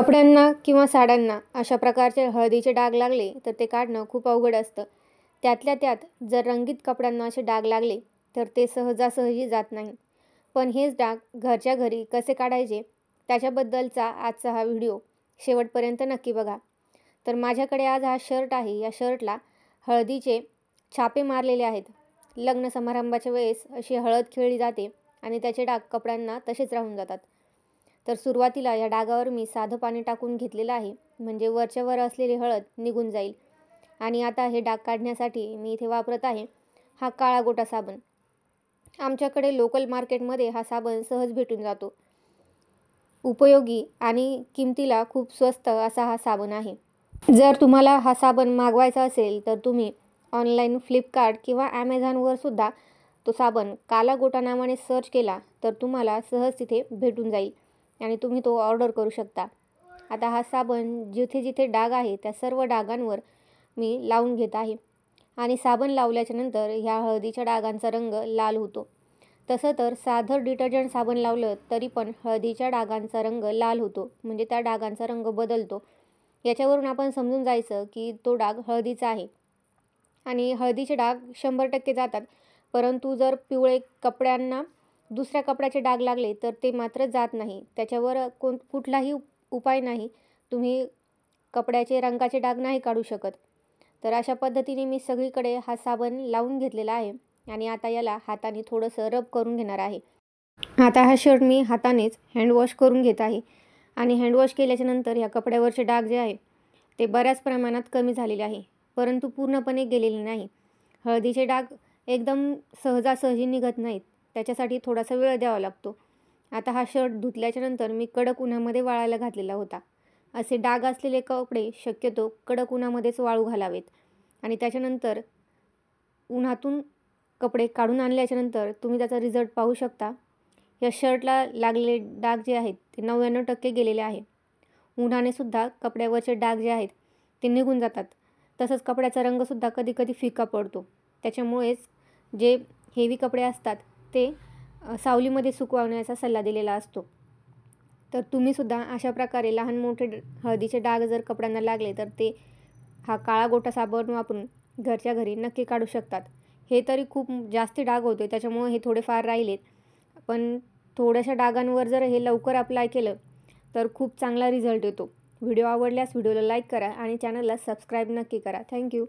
कपड्यांना किंवा साड्यांना अशा प्रकारचे हळदीचे डाग लागले तर ते काढणं खूप अवघड असतं. त्यातल्या त्यात जर रंगीत कपड्यांना असे डाग लागले तर ते सहजासहजी जात नाही. पण हेच डाग घरच्या घरी कसे काढायचे त्याच्याबद्दलचा आजचा हा व्हिडिओ शेवटपर्यंत नक्की बघा. तर माझ्याकडे आज हा शर्ट आहे. या शर्टला हळदीचे छापे मारलेले आहेत. लग्न समारंभाच्या वेळेस अशी हळद खेळली जाते आणि त्याचे डाग कपड्यांना तसेच राहून जातात. तर सुरुवातीला या डागावर मी साधं पाणी टाकून घेतलेलं आहे, म्हणजे वरच्या वर असलेली हळद निघून जाईल. आणि आता हे डाग काढण्यासाठी मी इथे वापरत आहे हा काळा गोटा साबण. आमच्याकडे लोकल मार्केटमध्ये हा साबण सहज भेटून जातो. उपयोगी आणि किमतीला खूप स्वस्त असा हा साबण आहे. जर तुम्हाला हा साबण मागवायचा असेल तर तुम्ही ऑनलाईन फ्लिपकार्ट किंवा ॲमेझॉनवर सुद्धा तो साबण काला गोटा नावाने सर्च केला तर तुम्हाला सहज तिथे भेटून जाईल आणि तुम्ही तो ऑर्डर करू शकता. आता हा साबण जिथे जिथे डाग आहे त्या सर्व डागांवर मी लावून घेत आहे आणि साबण लावल्याच्या नंतर ह्या हळदीच्या डागांचा रंग लाल होतो. तसं तर साधं डिटर्जंट साबण लावलं तरी पण हळदीच्या डागांचा रंग लाल होतो, म्हणजे त्या डागांचा रंग बदलतो. याच्यावरून आपण समजून जायचं की तो डाग हळदीचा आहे. आणि हळदीचे डाग 100% जातात, परंतु जर पिवळे कपड्यांना दुसऱ्या कपड्याचे डाग लागले तर ते मात्र जात नाही. त्याच्यावर कुठलाही उपाय नाही. तुम्ही कपड्याचे रंगाचे डाग नाही काढू शकत. तर अशा पद्धतीने मी सगळीकडे हा साबण लावून घेतलेला आहे आणि आता याला हाताने थोडंसं रब करून घेणार आहे. आता हा शर्ट मी हातानेच हँडवॉश करून घेत आहे आणि हँडवॉश केल्याच्या नंतर ह्या कपड्यावरचे डाग जे आहे ते बऱ्याच प्रमाणात कमी झालेले आहे, परंतु पूर्णपणे गेलेले नाही. हळदीचे डाग एकदम सहजासहजी निघत नाहीत, त्याच्यासाठी थोडासा वेळ द्यावा लागतो. आता हा शर्ट धुतल्याच्या नंतर मी कडक उन्हामध्ये वाळायला घातलेला होता. असे डाग असलेले कपडे शक्यतो कडक उन्हामध्येच वाळू घालावेत आणि त्याच्यानंतर उन्हातून कपडे काढून आणल्याच्यानंतर तुम्ही त्याचा रिझल्ट पाहू शकता. या शर्टला लागलेले डाग जे आहेत ते 99% गेलेले आहे. उन्हाने सुद्धा कपड्यावरचे डाग जे आहेत ते निघून जातात. तसंच कपड्याचा रंगसुद्धा कधीकधी फिका पडतो. त्याच्यामुळेच जे हेवी कपडे असतात ते सावलीमध्ये सुकवण्याचा सल्ला दिलेला असतो. तर तुम्हीसुद्धा अशा प्रकारे लहान मोठे हळदीचे डाग जर कपड्यांना लागले तर ते हा काळा गोटा साबण वापरून घरच्या घरी नक्की काढू शकतात. हे तरी खूप जास्ती डाग होते त्याच्यामुळे हे थोडेफार राहिलेत, पण थोड्याशा डागांवर जर हे लवकर अप्लाय केलं तर खूप चांगला रिझल्ट येतो. व्हिडिओ आवडल्यास व्हिडिओला लाईक करा आणि चॅनलला सबस्क्राईब नक्की करा. थँक्यू.